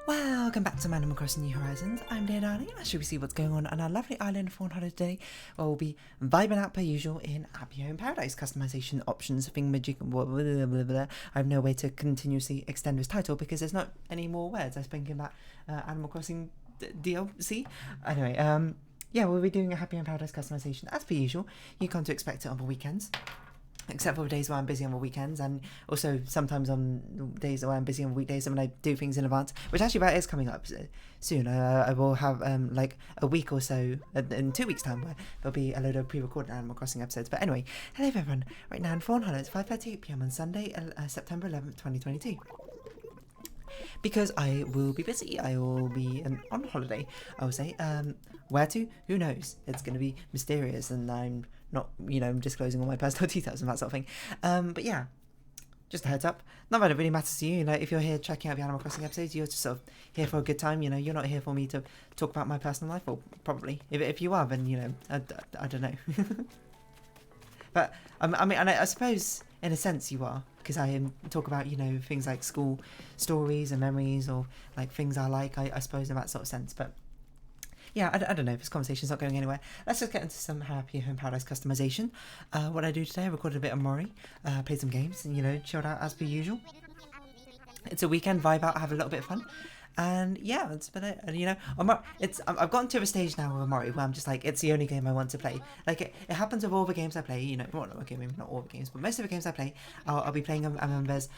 Welcome back to Animal Crossing New Horizons. I'm videodiary. I should we see what's going on our lovely island of Fawnhallow today. We'll be vibing out per usual in Happy Home Paradise. Customization options, thingamajig, blah, blah, blah, blah, blah. I have no way to continuously extend this title because there's not any more words. I was thinking about Animal Crossing DLC. Anyway, yeah, we'll be doing a Happy Home Paradise customization as per usual. You come to expect it on the weekends. Except for the days where I'm busy on the weekends, and also sometimes on days where I'm busy on weekdays and when I do things in advance, which actually that is coming up soon. I will have like a week or so in 2 weeks time where there'll be a load of pre-recorded Animal Crossing episodes. But anyway, hello everyone, right now in Fawnhallow it's 5:38 PM on Sunday, September 11th 2022. Because I will be busy, I will be on holiday, I will say. Where to? Who knows? It's going to be mysterious, and I'm not, disclosing all my personal details and that sort of thing. But yeah, just a heads up. Not that it really matters to you, if you're here checking out the Animal Crossing episodes, you're just sort of here for a good time, you're not here for me to talk about my personal life, or probably. If you are, then, I don't know. But, I suppose, in a sense, you are, because I talk about, things like school stories and memories, or, like, things I like, I suppose, in that sort of sense, but yeah, I don't know, this conversation's not going anywhere. Let's just get into some Happy Home Paradise customization. What I do today, I recorded a bit of Mori, played some games, and, chilled out as per usual. It's a weekend, vibe out, have a little bit of fun. And yeah, that's about it. And I've gotten to a stage now with Mori where I'm just like, it's the only game I want to play. Like, it happens with all the games I play, well, okay, maybe not all the games, but most of the games I play, I'll be playing them, and then there's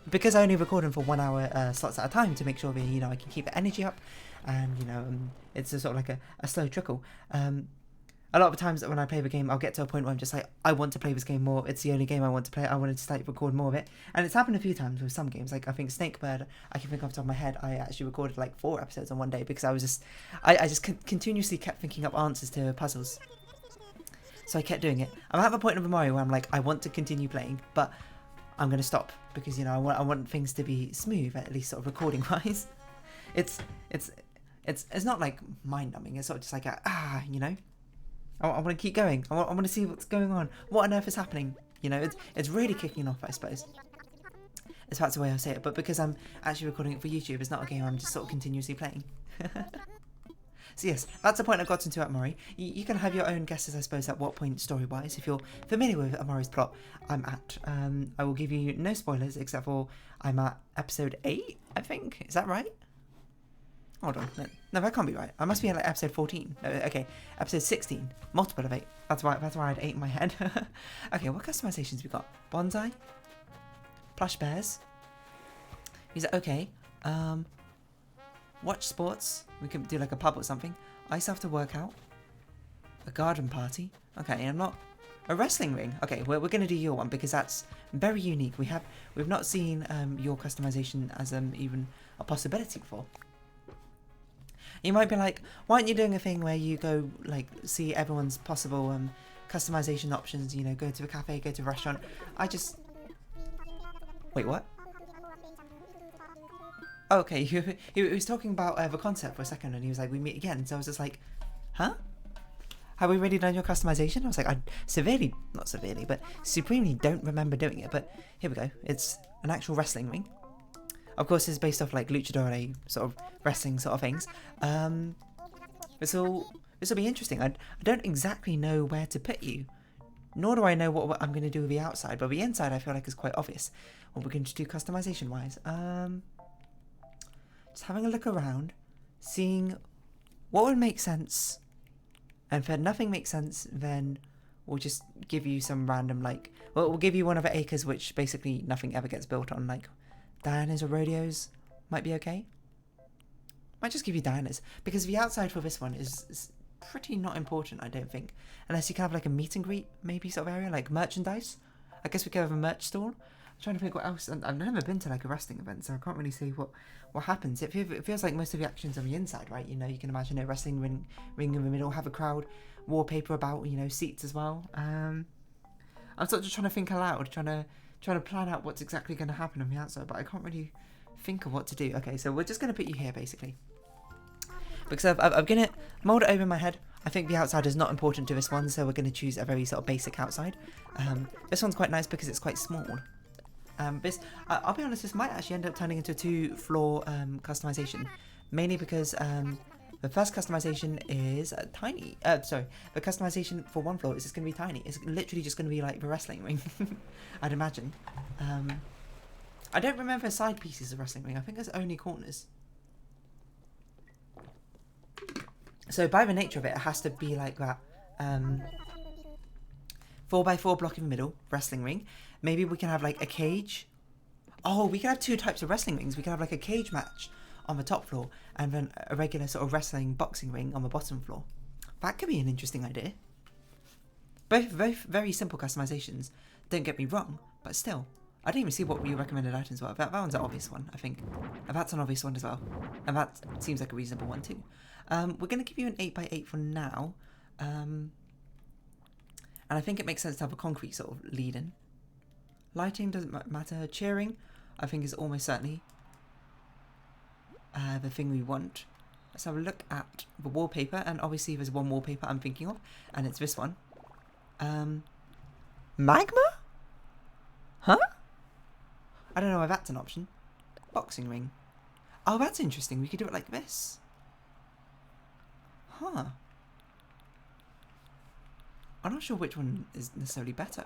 because I only record them for 1 hour slots at a time to make sure that, I can keep the energy up, and, it's a sort of like a slow trickle. A lot of times when I play the game, I'll get to a point where I'm just like, I want to play this game more. It's the only game I want to play. I wanted to record more of it. And it's happened a few times with some games. Like, I think Snakebird, I can think off the top of my head, I actually recorded like 4 episodes on one day because I just continuously kept thinking up answers to puzzles. So I kept doing it. I'm at the point of Mario where I'm like, I want to continue playing, but I'm going to stop because, I want things to be smooth, at least sort of recording wise. It's not like mind-numbing. It's sort of just like, I want to keep going. I want to see what's going on. What on earth is happening? It's really kicking off, I suppose. That's the way I say it. But because I'm actually recording it for YouTube, it's not a game I'm just sort of continuously playing. So yes, that's the point I've gotten to at Mori. You can have your own guesses, I suppose, at what point story-wise. If you're familiar with Mori's plot, I'm at. I will give you no spoilers, except for I'm at episode 8, I think. Is that right? Hold on. No, that can't be right. I must be at like episode 14. No, okay, episode 16. Multiple of 8. That's why I had 8 in my head. Okay, what customizations have we got? Bonsai. Plush bears. He's like, okay. Watch sports. We can do like a pub or something. Ice after workout. A garden party. Okay, I'm not... A wrestling ring. Okay, we're going to do your one because that's very unique. We've not seen your customization as even a possibility before. You might be like, why aren't you doing a thing where you go, like, see everyone's possible customization options, go to a cafe, go to a restaurant. Wait, what? Oh, okay, he was talking about the concept for a second, and he was like, we meet again. So I was just like, huh? Have we already done your customization? I was like, not severely, but supremely don't remember doing it. But here we go. It's an actual wrestling ring. Of course, it's based off like luchador sort of wrestling sort of things. This will be interesting. I don't exactly know where to put you, nor do I know what I'm going to do with the outside. But the inside, I feel like is quite obvious. What we're going to do customization wise. Just having a look around, seeing what would make sense, and if nothing makes sense, then we'll just give you some random we'll give you one of the acres which basically nothing ever gets built on, like Diana's or Rodeos might be okay. Might just give you Diana's, because the outside for this one is pretty not important, I don't think. Unless you can have like a meet and greet, maybe sort of area, like merchandise. I guess we could have a merch stall. I'm trying to think what else. I've never been to like a wrestling event, so I can't really see what happens. It feels like most of the action's on the inside, right? You can imagine a wrestling ring in the middle, have a crowd, wallpaper about, seats as well. I'm sort of just trying to think aloud, trying to plan out what's exactly going to happen on the outside, but I can't really think of what to do. Okay, so we're just going to put you here, basically. Because I'm going to mould it over in my head. I think the outside is not important to this one, so we're going to choose a very sort of basic outside. This one's quite nice because it's quite small. I'll be honest, this might actually end up turning into a 2-floor customization, mainly because the first customization is tiny. Sorry, the customization for 1 floor is just going to be tiny. It's literally just going to be like the wrestling ring, I'd imagine. I don't remember side pieces of wrestling ring. I think there's only corners. So by the nature of it, it has to be like that 4x4 block in the middle, wrestling ring. Maybe we can have like a cage. Oh, we can have 2 types of wrestling rings. We can have like a cage match on the top floor and then a regular sort of wrestling boxing ring on the bottom floor. That could be an interesting idea. Both very simple customizations. Don't get me wrong, but still. I didn't even see what your recommended items were. That one's an obvious one, I think. And that's an obvious one as well. And that seems like a reasonable one too. We're going to give you an 8x8 for now. And I think it makes sense to have a concrete sort of lead in. Lighting doesn't matter. Cheering, I think, is almost certainly the thing we want. Let's have a look at the wallpaper. And obviously there's one wallpaper I'm thinking of. And it's this one. Magma? Huh? I don't know why that's an option. Boxing ring. Oh, that's interesting. We could do it like this. Huh. I'm not sure which one is necessarily better.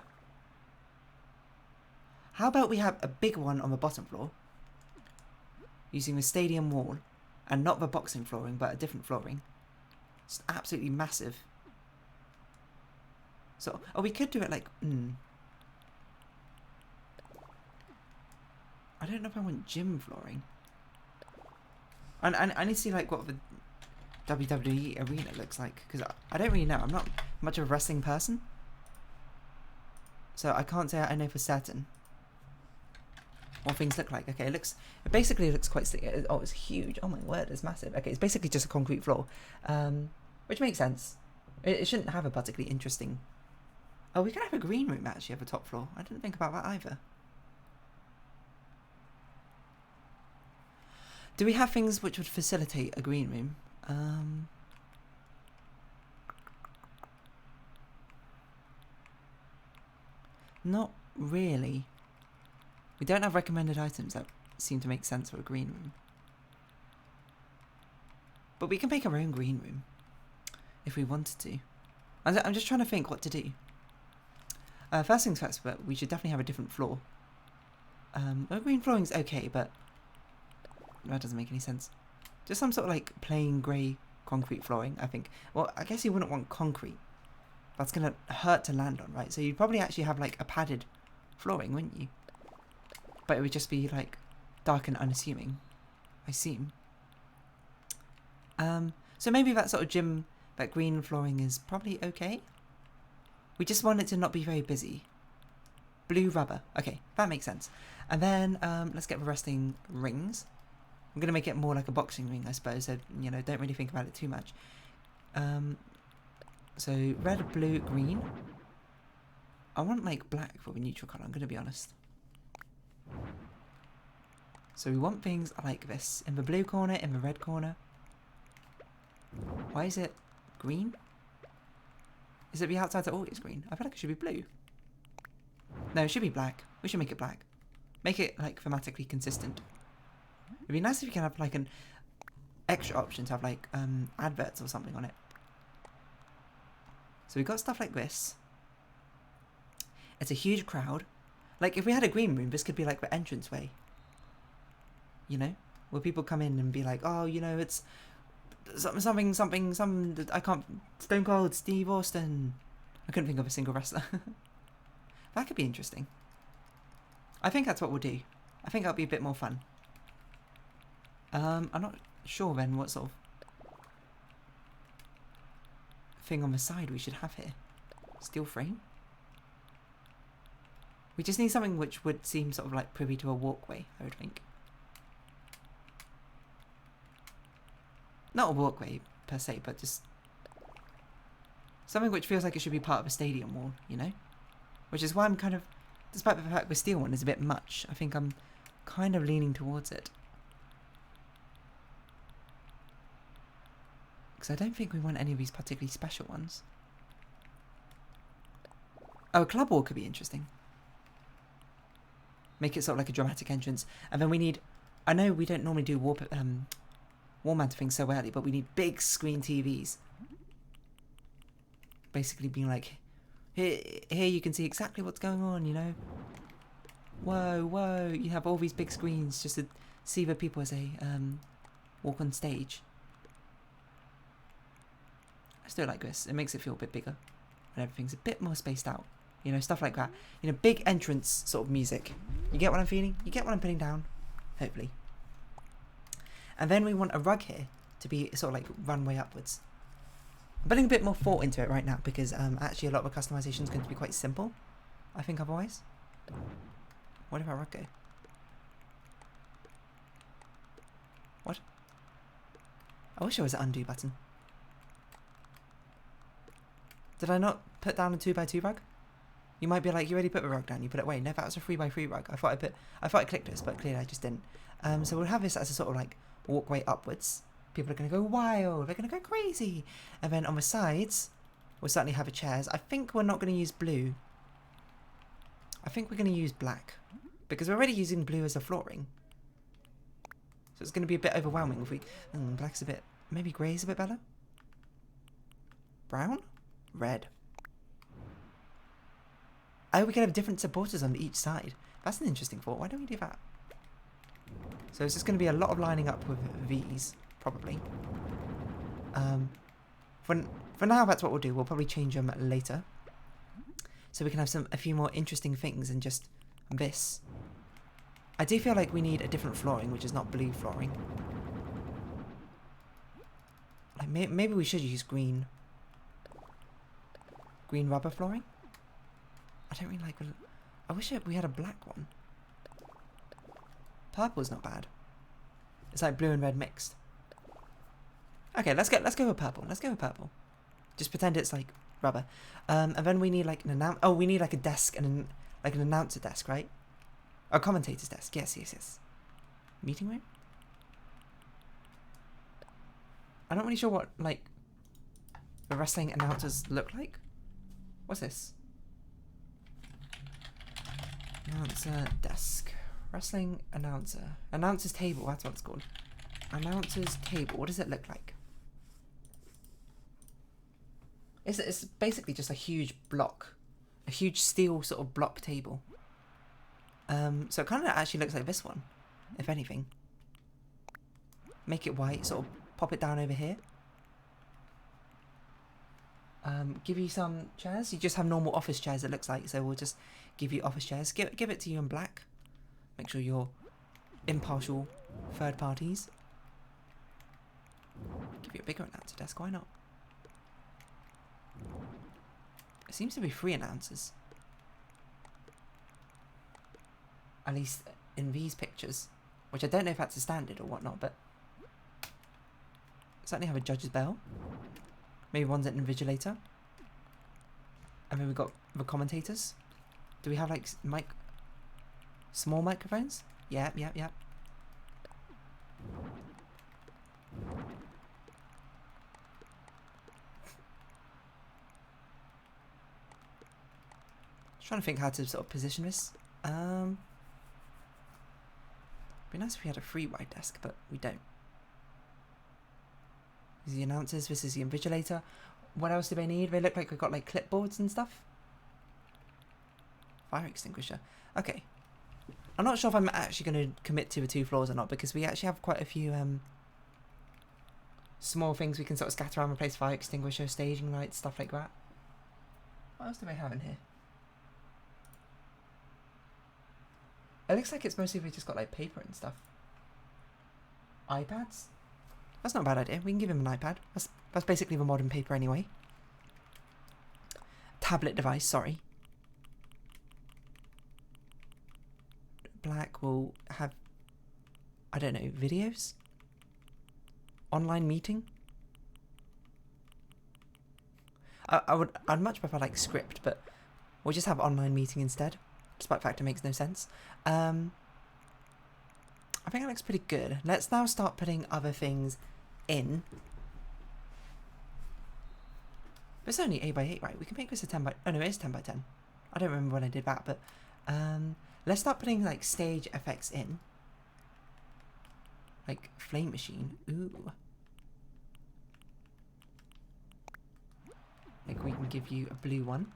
How about we have a big one on the bottom floor, using the stadium wall, and not the boxing flooring, but a different flooring. It's absolutely massive. So, oh, we could do it like, I don't know if I want gym flooring. And I need to see like what the WWE arena looks like, because I don't really know. I'm not much of a wrestling person, so I can't say I know for certain what things look like. Okay, it basically looks quite slick. Oh, it's huge. Oh my word, it's massive. Okay, it's basically just a concrete floor, which makes sense. It shouldn't have a particularly interesting. Oh, we can have a green room actually at the top floor. I didn't think about that either. Do we have things which would facilitate a green room? Not really. We don't have recommended items that seem to make sense for a green room. But we can make our own green room if we wanted to. I'm just trying to think what to do. First things first, but we should definitely have a different floor. Well, green flooring's okay, but that doesn't make any sense. Just some sort of like plain grey concrete flooring, I think. Well, I guess you wouldn't want concrete. That's going to hurt to land on, right? So you'd probably actually have like a padded flooring, wouldn't you? But it would just be like dark and unassuming, I assume. So maybe that sort of gym, that green flooring is probably okay. We just want it to not be very busy. Blue rubber. Okay, that makes sense. And then let's get the wrestling rings. I'm going to make it more like a boxing ring, I suppose. So, you know, don't really think about it too much. So red, blue, green. I want like black for the neutral colour, I'm going to be honest. So we want things like this. In the blue corner, in the red corner. Why is it green? Is it the outside that always green? I feel like it should be blue. No, it should be black. We should make it black. Make it like thematically consistent. It'd be nice if you can have like an extra option to have like adverts or something on it. So we've got stuff like this. It's a huge crowd. Like if we had a green room, this could be like the entranceway. You know? Where people come in and be like, oh, you know, it's something, I can't, Stone Cold Steve Austin. I couldn't think of a single wrestler. That could be interesting. I think that's what we'll do. I think that'll be a bit more fun. I'm not sure then what sort of thing on the side we should have here. Steel frame? We just need something which would seem sort of like privy to a walkway, I would think. Not a walkway per se, but just something which feels like it should be part of a stadium wall, you know? Which is why I'm kind of, despite the fact the steel one is a bit much, I think I'm kind of leaning towards it. Because I don't think we want any of these particularly special ones. Oh, a club wall could be interesting. Make it sort of like a dramatic entrance. And then we need, I know we don't normally do wall mounted things so early, but we need big screen TVs. Basically being like, here you can see exactly what's going on, you know. Whoa, whoa, you have all these big screens just to see the people as they walk on stage. I still like this. It makes it feel a bit bigger. And everything's a bit more spaced out. You know, stuff like that. You know, big entrance sort of music. You get what I'm feeling? You get what I'm putting down? Hopefully. And then we want a rug here to be sort of like runway upwards. I'm putting a bit more thought into it right now because actually a lot of the customization is going to be quite simple. I think otherwise. Where did my rug go? What? I wish there was an undo button. Did I not put down a 2x2 rug? You might be like, you already put the rug down, you put it away. No, that was a 3x3 rug. I thought I clicked this, but clearly I just didn't. So we'll have this as a sort of like walkway upwards. People are going to go wild, they're going to go crazy. And then on the sides, we'll certainly have the chairs. I think we're not going to use blue. I think we're going to use black. Because we're already using blue as a flooring. So it's going to be a bit overwhelming if we... black's a bit... Maybe grey's a bit better? Brown? Red. Oh, we can have different supporters on each side. That's an interesting thought. Why don't we do that? So it's just going to be a lot of lining up with these, probably. For now, that's what we'll do. We'll probably change them later. So we can have a few more interesting things than just this. I do feel like we need a different flooring, which is not blue flooring. Like maybe we should use green rubber flooring. I don't really like. I wish we had a black one. Purple's not bad. It's like blue and red mixed. Okay, let's go with purple. Let's go with purple. Just pretend it's like rubber. And then we need like we need like a desk and like an announcer desk, right? A commentator's desk. Yes. Meeting room. I'm not really sure what like the wrestling announcers look like. What's this? Announcer desk. Wrestling announcer. Announcer's table, that's what it's called. Announcer's table. What does it look like? It's basically just a huge block. A huge steel sort of block table. So it kind of actually looks like this one, if anything. Make it white, sort of pop it down over here. Give you some chairs. You just have normal office chairs, it looks like, so we'll just give you office chairs. Give it to you in black. Make sure you're impartial third parties. Give you a bigger announcer desk, why not? It seems to be 3 announcers. At least in these pictures. Which I don't know if that's a standard or whatnot, but certainly have a judge's bell. Maybe one's an invigilator. And then we've got the commentators. Do we have like small microphones? Yeah. Trying to think how to sort of position this. Be nice if we had a free wide desk, but we don't. These are the announcers, this is the invigilator. What else do they need? They look like they've got like clipboards and stuff. Fire extinguisher. Okay. I'm not sure if I'm actually going to commit to the 2 floors or not, because we actually have quite a few small things we can sort of scatter around the place. Fire extinguisher, staging lights, stuff like that. What else do they have in here? It looks like it's mostly we just got like paper and stuff. iPads? That's not a bad idea. We can give him an iPad. That's basically the modern paper anyway. Tablet device, sorry. Black will have, I don't know, videos? Online meeting? I'd much prefer like script, but we'll just have online meeting instead. Despite the fact it makes no sense. I think that looks pretty good. Let's now start putting other things in. It's only 8x8, right? We can make this a 10x... Oh no, it is 10x10. I don't remember when I did that, but... Let's start putting like stage effects in. Like flame machine. Ooh. Like we can give you a blue one.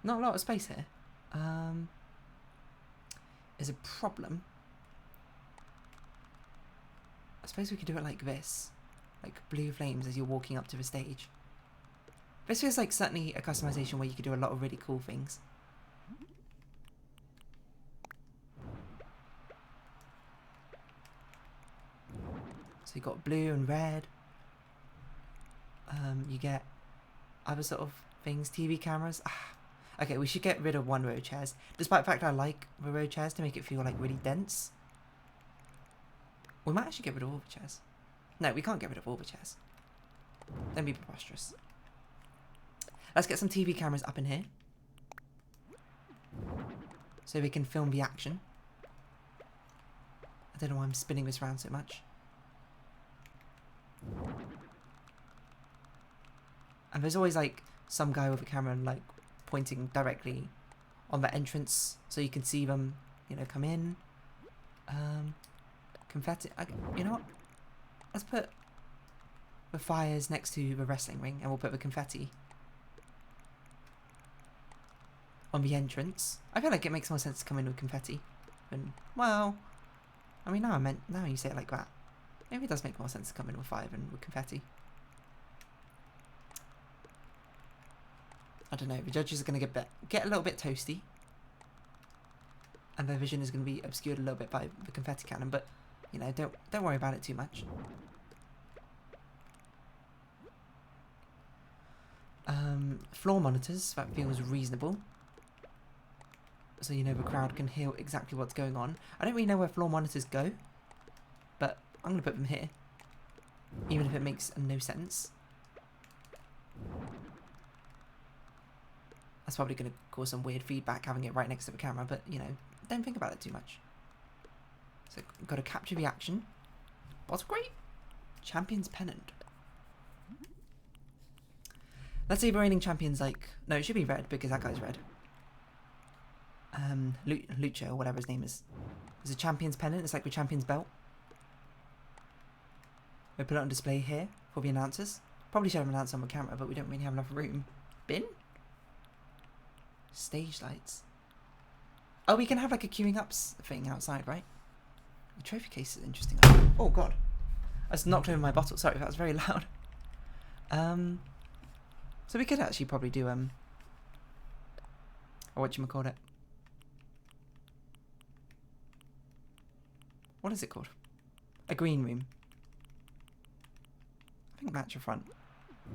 Not a lot of space here. Is a problem. I suppose we could do it like this. Like blue flames as you're walking up to the stage. This feels like certainly a customization where you could do a lot of really cool things. So you got blue and red. You get other sort of things, TV cameras. Okay, we should get rid of one row chairs. Despite the fact I like the row chairs to make it feel like really dense. We might actually get rid of all the chairs. No, we can't get rid of all the chairs. Don't be preposterous. Let's get some TV cameras up in here. So we can film the action. I don't know why I'm spinning this around so much. And there's always like some guy with a camera like pointing directly on the entrance so you can see them, you know, come in. Confetti. You know what? Let's put the fires next to the wrestling ring and we'll put the confetti on the entrance. I feel like it makes more sense to come in with confetti than, well, I mean, now you say it like that. Maybe it does make more sense to come in with fire than with confetti. I don't know, the judges are going to get a little bit toasty. And their vision is going to be obscured a little bit by the confetti cannon, but, you know, don't worry about it too much. Floor monitors, that feels reasonable. So you know the crowd can hear exactly what's going on. I don't really know where floor monitors go, but I'm going to put them here. Even if it makes no sense. That's probably going to cause some weird feedback having it right next to the camera, but, you know, don't think about it too much. So, got to capture the action. What's great? Champion's pennant. Let's see the reigning champion's like... No, it should be red, because that guy's red. Lucha, or whatever his name is. There's a champion's pennant. It's like the champion's belt. We put it on display here for the announcers. Probably should have announced on the camera, but we don't really have enough room. Bin? Stage lights. Oh, we can have like a queuing ups thing outside, right? The trophy case is interesting. Oh god, I just knocked over my bottle. Sorry, that was very loud. So we could actually probably do or whatchamacallit. What is it called? A green room. I think match your front.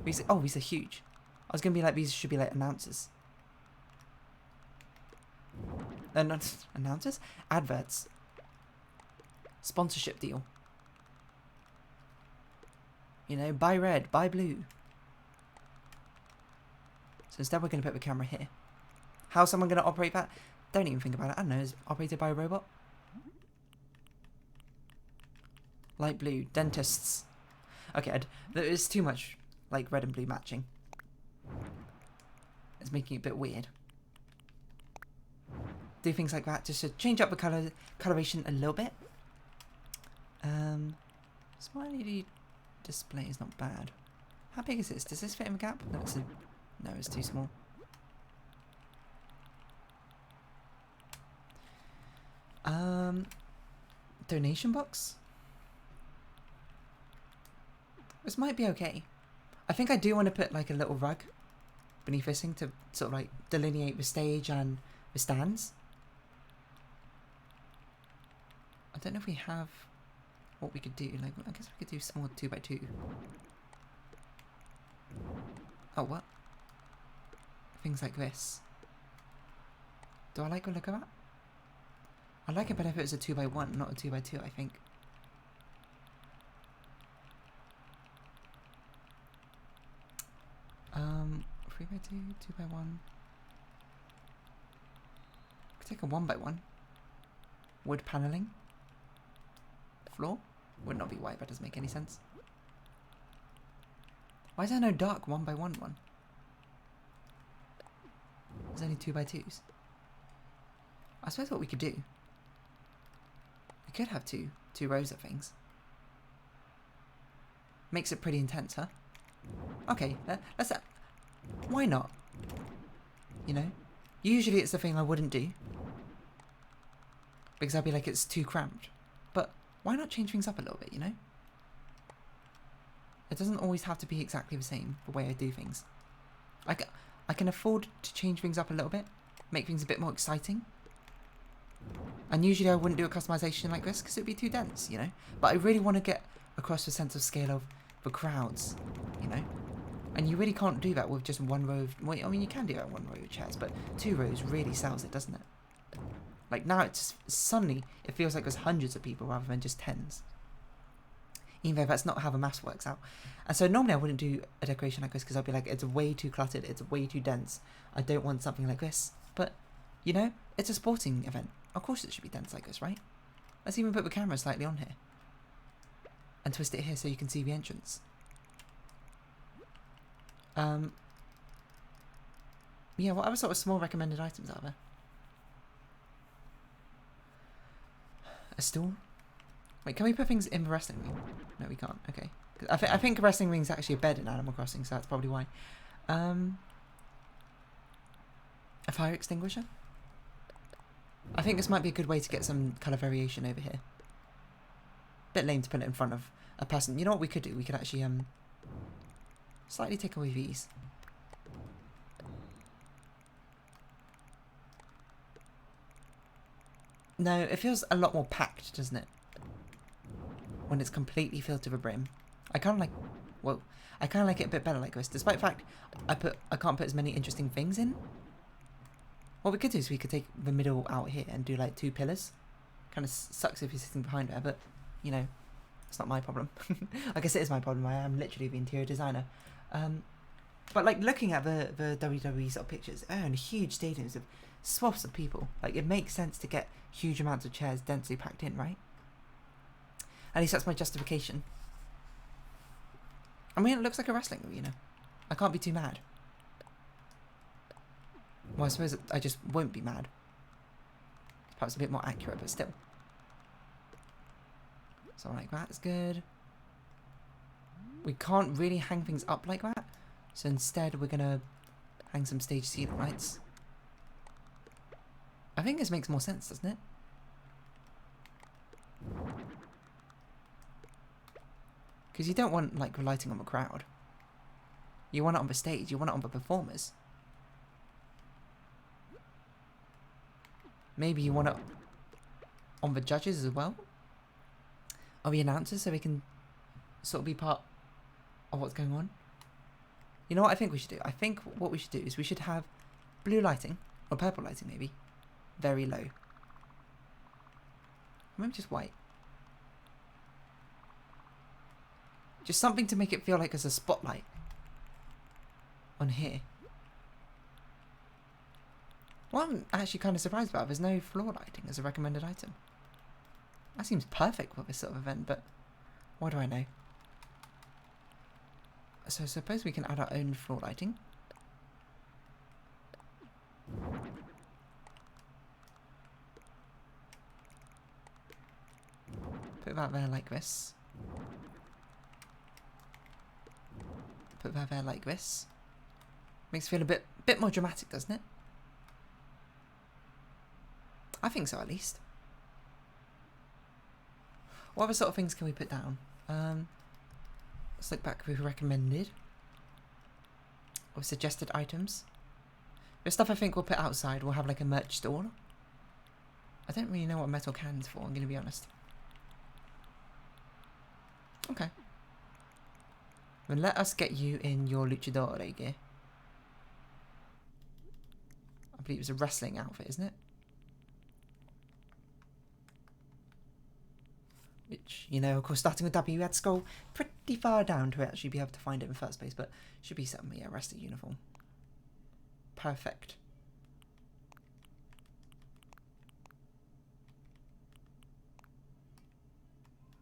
These are huge. I was gonna be like, these should be like announcers. Not announcers? Adverts. Sponsorship deal. You know, buy red, buy blue. So instead we're going to put the camera here. How's someone going to operate that? Don't even think about it. I don't know. Is it operated by a robot? Light blue. Dentists. Okay, there is too much like red and blue matching. It's making it a bit weird. Do things like that just to change up the coloration a little bit. Smart LED display is not bad. How big is this? Does this fit in the gap? No, it's too small. Donation box? This might be okay. I think I do want to put like a little rug beneath this thing to sort of like delineate the stage and the stands. I don't know if we have what we could do. Like, I guess we could do small 2x2. Oh, what? Things like this. Do I like the look of that? I'd like it better if it was a 2x1, not a 2x2, I think. Um, 3x2, 2x1. Could take a 1x1. Wood paneling. Floor? Would not be white, that doesn't make any sense. Why is there no dark 1x1 one? There's only 2x2s. I suppose what we could do, we could have two rows of things. Makes it pretty intense, huh? Okay, let's... why not? You know? Usually it's the thing I wouldn't do. Because I'd be like, it's too cramped. But why not change things up a little bit, you know? It doesn't always have to be exactly the same, the way I do things. I can afford to change things up a little bit. Make things a bit more exciting. And usually I wouldn't do a customization like this because it'd be too dense, you know? But I really want to get across the sense of scale of the crowds, you know? And you really can't do that with just one row of... well, I mean, you can do that with one row of chairs, but 2 rows really sells it, doesn't it? Like, now it's just... suddenly, it feels like there's hundreds of people rather than just tens. Even though that's not how the maths works out. And so normally I wouldn't do a decoration like this because I'd be like, it's way too cluttered, it's way too dense. I don't want something like this. But, you know, it's a sporting event. Of course it should be dense like this, right? Let's even put the camera slightly on here. And twist it here so you can see the entrance. Yeah, what other sort of small recommended items are there? A stool? Wait, can we put things in the wrestling ring? No, we can't. Okay. I think a wrestling ring's actually a bed in Animal Crossing, so that's probably why. A fire extinguisher? I think this might be a good way to get some colour variation over here. Bit lame to put it in front of a person. You know what we could do? We could actually slightly take away these. No, it feels a lot more packed, doesn't it? When it's completely filled to the brim. I kind of like... well, I kind of like it a bit better like this, despite the fact I can't put as many interesting things in. What we could do is we could take the middle out here and do like 2 pillars. Kind of sucks if you're sitting behind there, but, you know, it's not my problem. I guess it is my problem. I am literally the interior designer. But like looking at the WWE sort of pictures, and huge stadiums of swaths of people. Like, it makes sense to get huge amounts of chairs densely packed in, right? At least that's my justification. I mean, it looks like a wrestling arena. I can't be too mad. Well, I suppose I just won't be mad. Perhaps a bit more accurate, but still. So like that's good. We can't really hang things up like that. So instead we're gonna hang some stage ceiling lights. I think this makes more sense, doesn't it? Because you don't want like lighting on the crowd. You want it on the stage, you want it on the performers. Maybe you want it on the judges as well? Or the announcers, so they can sort of be part of what's going on. You know what I think we should do? I think what we should do is we should have blue lighting, or purple lighting maybe, very low. Maybe just white. Just something to make it feel like there's a spotlight on here. What I'm actually kind of surprised about, there's no floor lighting as a recommended item. That seems perfect for this sort of event, but what do I know? So suppose we can add our own floor lighting. Put that there like this. Put that there like this. Makes it feel a bit more dramatic, doesn't it? I think so, at least. What other sort of things can we put down? Let's look back with recommended. Or suggested items. The stuff I think we'll put outside. We'll have like a merch stall. I don't really know what metal can's for, I'm going to be honest. Okay. Then let us get you in your luchador gear. I believe it's a wrestling outfit, isn't it? Which, you know, of course, starting with W, we had to scroll pretty far down to actually be able to find it in the first place, but should be something, yeah, wrestling uniform. Perfect.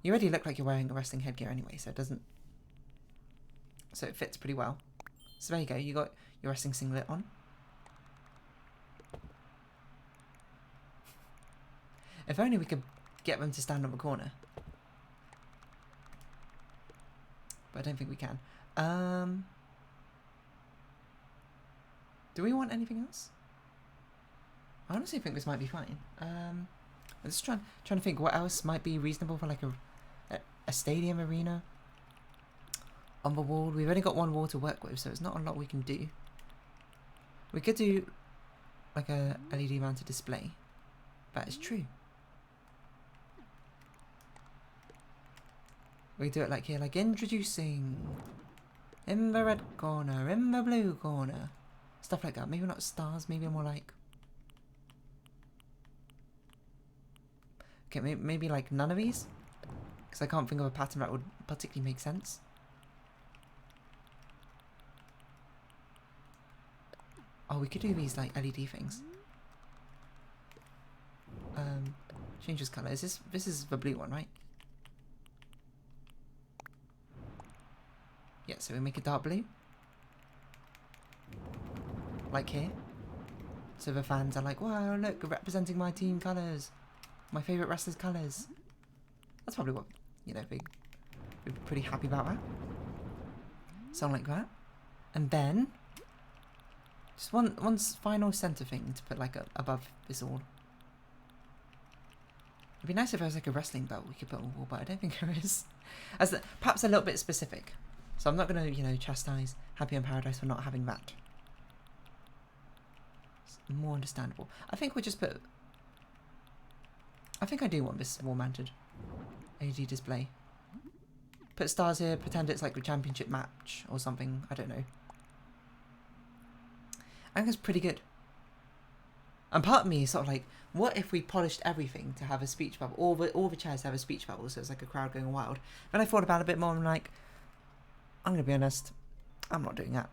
You already look like you're wearing a wrestling headgear anyway, so it doesn't... so it fits pretty well. So there you go, you got your wrestling singlet on. If only we could get them to stand on the corner. But I don't think we can. Do we want anything else? I honestly think this might be fine. I'm just trying to think what else might be reasonable for like a stadium arena. On the wall, we've only got one wall to work with, so it's not a lot we can do. We could do like a LED mounted display. That is true. We could do it like here, like introducing in the red corner, in the blue corner, stuff like that. Maybe not stars, maybe more like, okay, maybe like none of these, because I can't think of a pattern that would particularly make sense. Oh, we could do these like LED things. Changes colour. This is the blue one, right? Yeah, so we make it dark blue. Like here. So the fans are like, wow, look, representing my team colours. My favourite wrestlers' colours. That's probably what, you know, we'd be pretty happy about that. Something like that. And then, just one final centre thing to put like above this all. It'd be nice if there was like a wrestling belt we could put on the wall, but I don't think there is. Perhaps a little bit specific. So I'm not going to, you know, chastise Happy in Paradise for not having that. It's more understandable. I think we'll just put... I think I do want this wall-mounted LED display. Put stars here, pretend it's like the championship match or something. I don't know. I think it's pretty good. And part of me is sort of like, what if we polished everything to have a speech bubble? All the chairs have a speech bubble, so it's like a crowd going wild. Then I thought about it a bit more and I'm like, I'm going to be honest, I'm not doing that.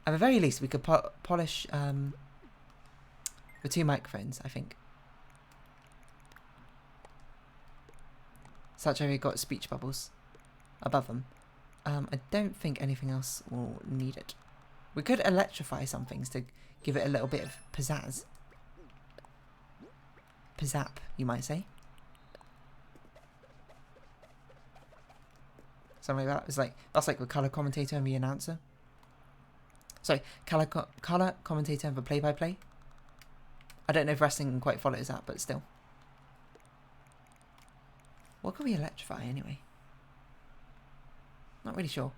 At the very least, we could polish the two microphones, I think. Such area got speech bubbles above them. I don't think anything else will need it. We could electrify some things to give it a little bit of pizzazz. Pizzap, you might say. Something like that. It's like, that's like the colour commentator and the announcer. Sorry, colour commentator and the play-by-play. I don't know if wrestling quite follows that, but still. What can we electrify anyway? Not really sure.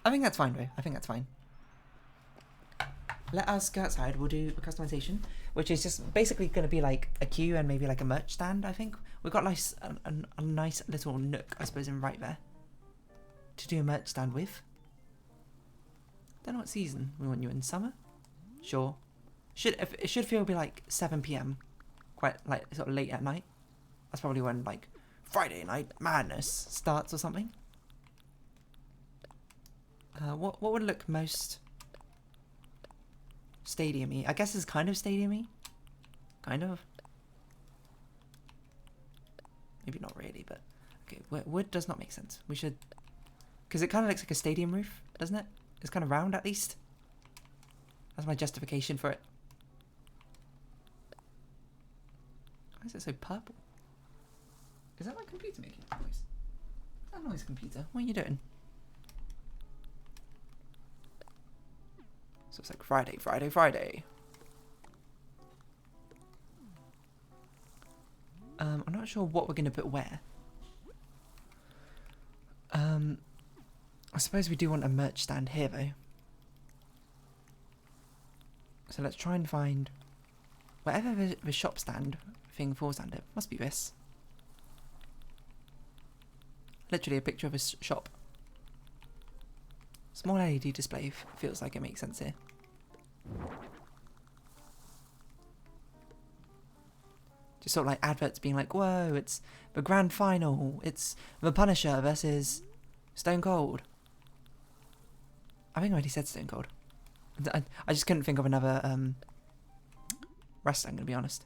I think that's fine though. I think that's fine. Let us go outside. We'll do the customization, which is just basically going to be like a queue and maybe like a merch stand, I think. We've got like a nice little nook, I suppose, in right there to do a merch stand with. Don't know what season we want you in. Summer? Sure. It should feel be like 7 PM, quite like sort of late at night. That's probably when like Friday Night Madness starts or something. What would look most stadium-y? I guess it's kind of stadium-y. Kind of. Maybe not really, but okay. Wood does not make sense. We should, because it kind of looks like a stadium roof, doesn't it? It's kind of round at least. That's my justification for it. Why is it so purple? Is that my computer making that noise? That noise, computer. What are you doing? So it's like Friday, Friday, Friday. I'm not sure what we're going to put where. I suppose we do want a merch stand here though. So let's try and find whatever the shop stand thing falls under. Must be this. Literally a picture of a shop. Small LED display feels like it makes sense here. Just sort of like adverts being like, whoa, it's the grand final. It's the Punisher versus Stone Cold. I think I already said Stone Cold. I just couldn't think of another wrestler, I'm going to be honest.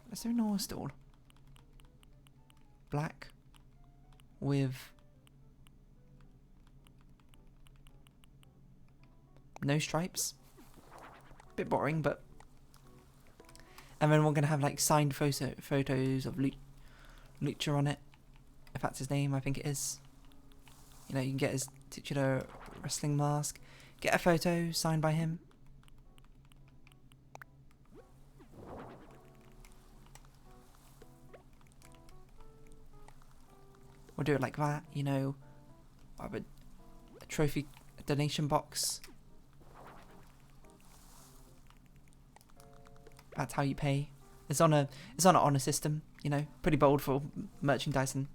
Let's do a normal stall. Black with no stripes. Bit boring, but And then we're going to have like signed photos of Lucha on it. If that's his name, I think it is. You know, you can get his titular wrestling mask. Get a photo signed by him. We'll do it like that, you know. Have a trophy donation box. That's how you pay. It's on an honor system, you know. Pretty bold for merchandising.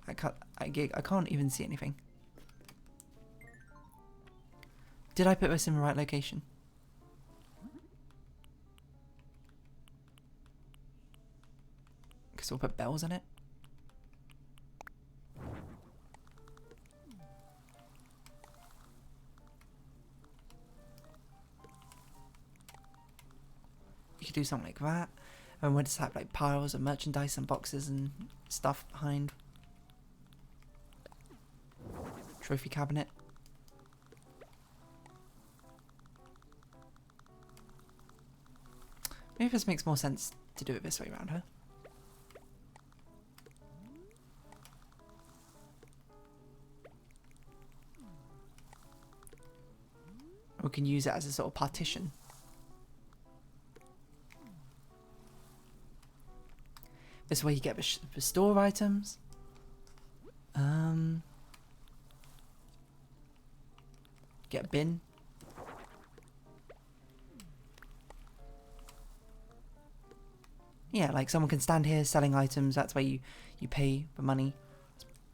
I can't even see anything. Did I put this in the right location? Because we'll put bells on it. You could do something like that. And we'll just have like piles of merchandise and boxes and stuff behind. Trophy cabinet. Maybe this makes more sense to do it this way around, huh? We can use it as a sort of partition. This way you get the store items. Get a bin. Yeah, like someone can stand here selling items. That's where you pay the money.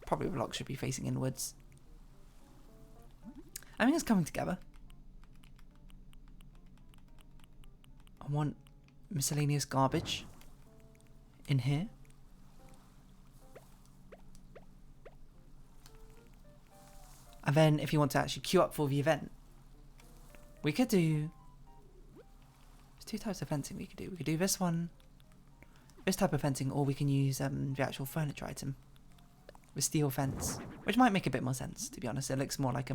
Probably the lock should be facing inwards. I think it's coming together. I want miscellaneous garbage in here. And then if you want to actually queue up for the event, we could do... There's two types of fencing we could do. We could do this one, this type of fencing, or we can use the actual furniture item. The steel fence, which might make a bit more sense, to be honest. It looks more like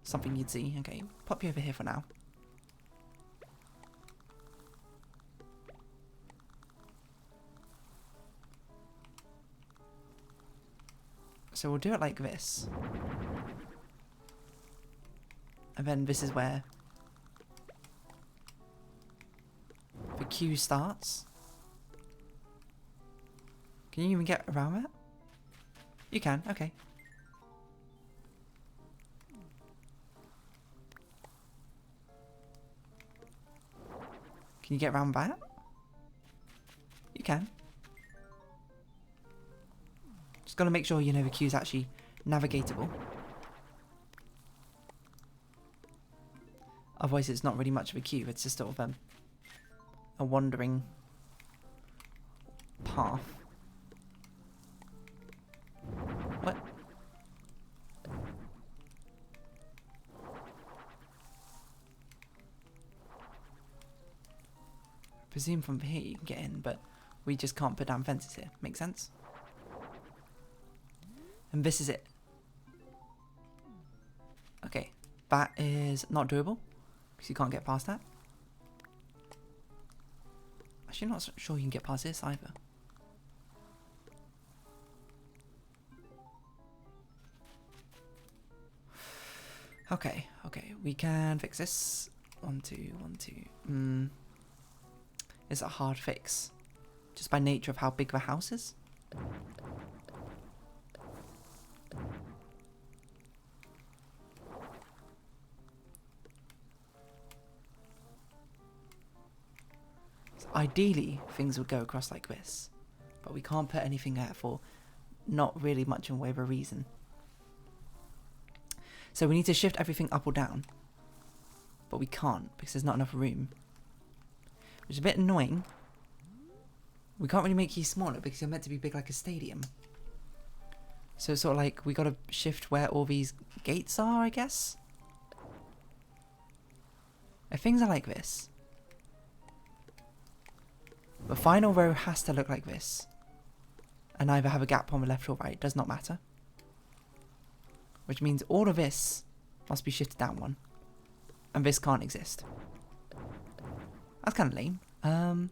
something you'd see. Okay, pop you over here for now. So we'll do it like this. And then this is where the queue starts. Can you even get around that? You can, okay. Can you get around that? You can. Just got to make sure, you know, the queue's actually navigatable. Otherwise it's not really much of a queue, it's just sort of a wandering path. What? Presume from here you can get in, but we just can't put down fences here. Make sense? And this is it. Okay, that is not doable because you can't get past that. Actually, not sure you can get past this either. Okay, we can fix this. 1, 2, 1, 2. It's a hard fix, just by nature of how big the house is. So ideally, things would go across like this, but we can't put anything there for not really much in the way of a reason. So we need to shift everything up or down, but we can't because there's not enough room, which is a bit annoying. We can't really make you smaller because you're meant to be big like a stadium. So it's sort of like we got to shift where all these gates are, I guess. If things are like this, the final row has to look like this, and either have a gap on the left or right. Does not matter. Which means all of this must be shifted down one, and this can't exist. That's kind of lame. I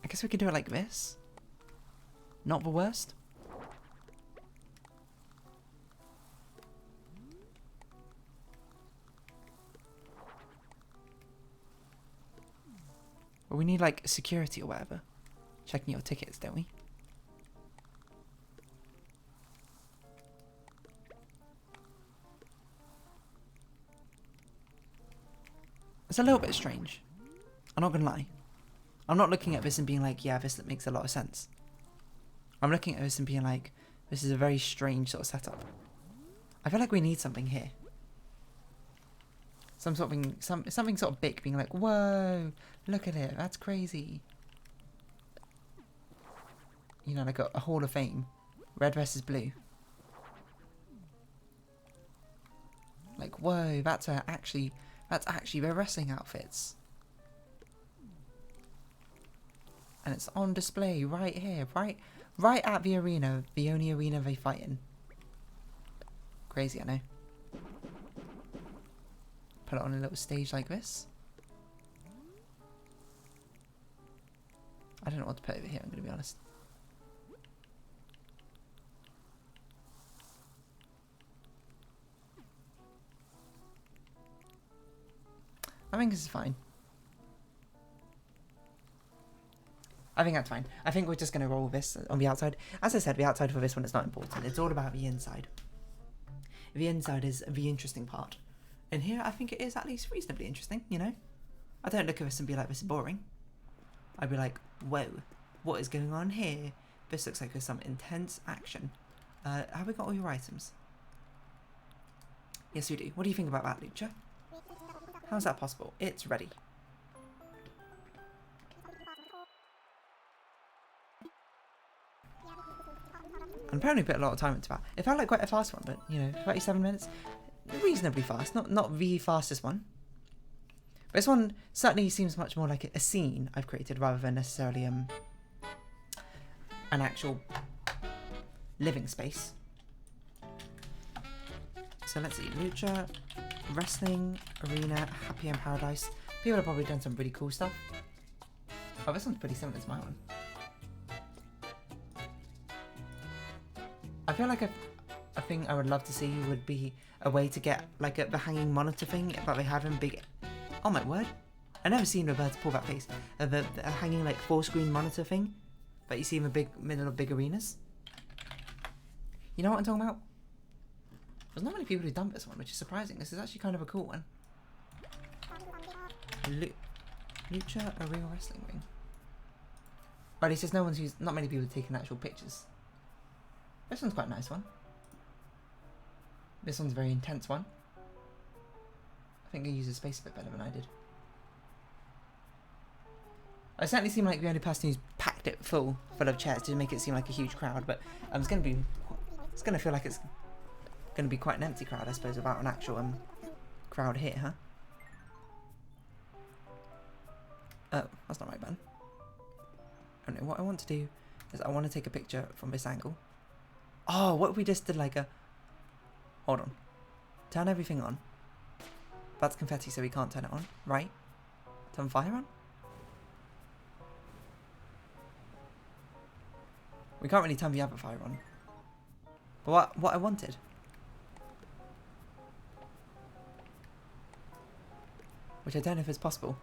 guess we could do it like this. Not the worst. But we need like security or whatever. Checking your tickets, don't we? It's a little bit strange. I'm not gonna lie. I'm not looking at this and being like, yeah, this makes a lot of sense. I'm looking at this and being like, this is a very strange sort of setup. I feel like we need something here. Something sort of big, being like, whoa, look at it, that's crazy. You know, like a Hall of Fame. Red versus blue. Like, whoa, that's actually their wrestling outfits. And it's on display right here, right at the arena, the only arena they fight in. Crazy, I know. Put it on a little stage like this. I don't know what to put over here, I'm going to be honest. I think this is fine. I think that's fine. I think we're just going to roll this on the outside. As I said, the outside for this one is not important. It's all about the inside. The inside is the interesting part. And here, I think it is at least reasonably interesting, you know? I don't look at this and be like, this is boring. I'd be like, whoa, what is going on here? This looks like there's some intense action. Have we got all your items? Yes, we do. What do you think about that, Lucha? How's that possible? It's ready. And apparently put a lot of time into that. It felt like quite a fast one, but, you know, 37 minutes. Reasonably fast. Not the fastest one. But this one certainly seems much more like a scene I've created rather than necessarily an actual living space. So let's see. Lucha, wrestling, arena, happy in paradise. People have probably done some really cool stuff. Oh, this one's pretty similar to my one. I feel like a thing I would love to see would be a way to get like the hanging monitor thing that they have in big... Oh my word. I've never seen Roberta pull that face. The hanging like 4-screen monitor thing that you see in the middle of big arenas. You know what I'm talking about? There's not many people who've done this one, which is surprising. This is actually kind of a cool one. Lucha, a real wrestling ring. Right, it's just not many people have taken actual pictures. This one's quite a nice one. This one's a very intense one. I think I used the space a bit better than I did. I certainly seem like the only person who's packed it full of chairs to make it seem like a huge crowd, but it's going to feel like it's going to be quite an empty crowd, I suppose, without an actual crowd here, huh? Oh, that's not right, man. I don't know, what I want to do is I want to take a picture from this angle. Oh, what if we just did like a... Hold on. Turn everything on. That's confetti, so we can't turn it on, right? Turn fire on? We can't really turn the other fire on. But what I wanted... Which I don't know if it's possible.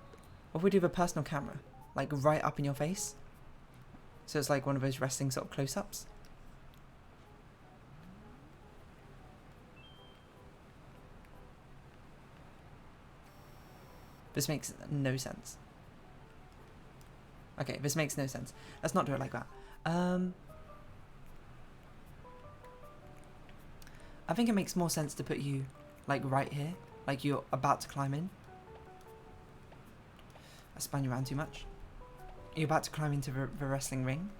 What if we do the personal camera? Like right up in your face? So it's like one of those wrestling sort of close-ups. This makes no sense. Okay, this makes no sense. Let's not do it like that. I think it makes more sense to put you like right here, like you're about to climb in. I spun you around too much. You're about to climb into the wrestling ring.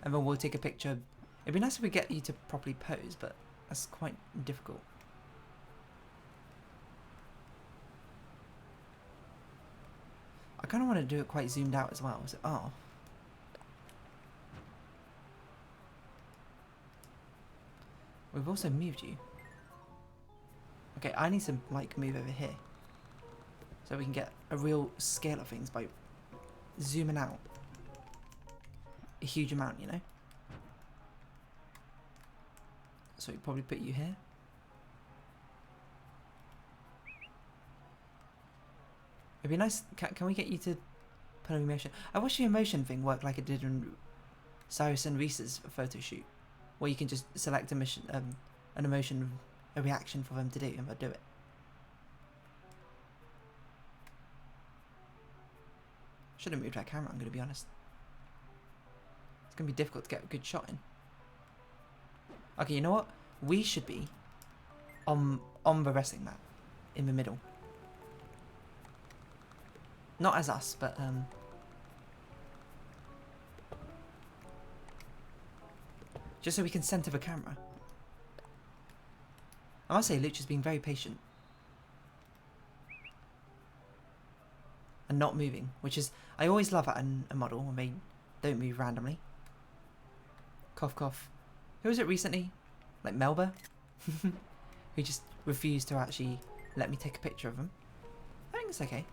And then we'll take a picture. It'd be nice if we get you to properly pose, but that's quite difficult. I kind of want to do it quite zoomed out as well. So, oh. We've also moved you. Okay, I need to like move over here so we can get a real scale of things by zooming out a huge amount, you know. So we probably put you here. It'd be nice. Can we get you to put an emotion? I wish the emotion thing worked like it did in Cyrus and Reese's photo shoot, where you can just select a mission, an emotion, a reaction for them to do, and they'll do it. Should have moved that camera. I'm going to be honest. It's going to be difficult to get a good shot in. Okay, you know what? We should be on the wrestling mat in the middle. Not as us, but just so we can center the camera. I must say, Lucha's been very patient and not moving, which is I always love that in a model when they don't move randomly. Cough, cough. Who was it recently? Like Melba, who just refused to actually let me take a picture of him. I think it's okay.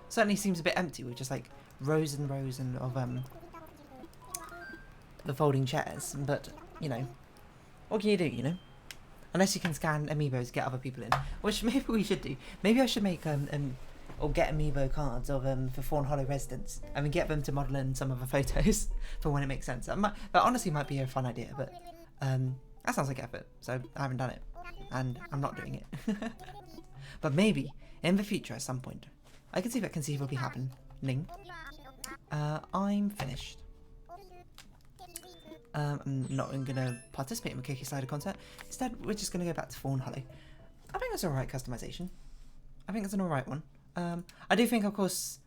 Certainly seems a bit empty with just like rows and rows and of the folding chairs, but you know, what can you do, you know? Unless you can scan amiibos to get other people in, which maybe we should do. Maybe I should make or get amiibo cards of the Fawnhollow residents and we get them to model in some of the photos for when it makes sense. That honestly might be a fun idea, but that sounds like effort, so I haven't done it and I'm not doing it. But maybe in the future at some point, I can see that conceivably happening. I'm finished. I'm not going to participate in the Cookie Slider content. Instead, we're just going to go back to Fawnhallow. I think that's alright customization. I think it's an alright one. I do think, of course,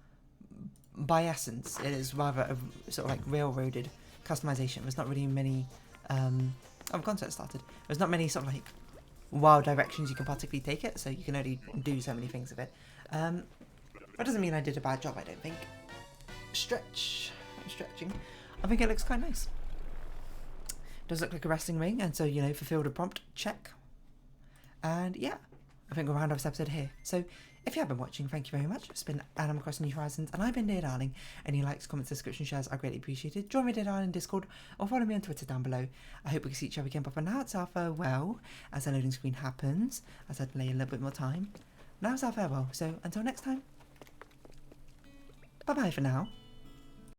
by essence, it is rather a sort of like railroaded customization. There's not really many... oh, content started. There's not many sort of like wild directions you can particularly take it, so you can only do so many things of it. That doesn't mean I did a bad job, I don't think. Stretch. I'm stretching. I think it looks quite nice. Does look like a wrestling ring, and so, you know, fulfilled a prompt. Check. And yeah, I think we'll round off this episode here. So, if you have been watching, thank you very much. It's been Animal Crossing New Horizons, and I've been Dear Darling. Any likes, comments, description, shares are greatly appreciated. Join me Dear Darling Discord, or follow me on Twitter down below. I hope we can see each other again, but for now, it's our farewell, as the loading screen happens, as I delay a little bit more time. Now it's our farewell, so until next time, bye-bye for now.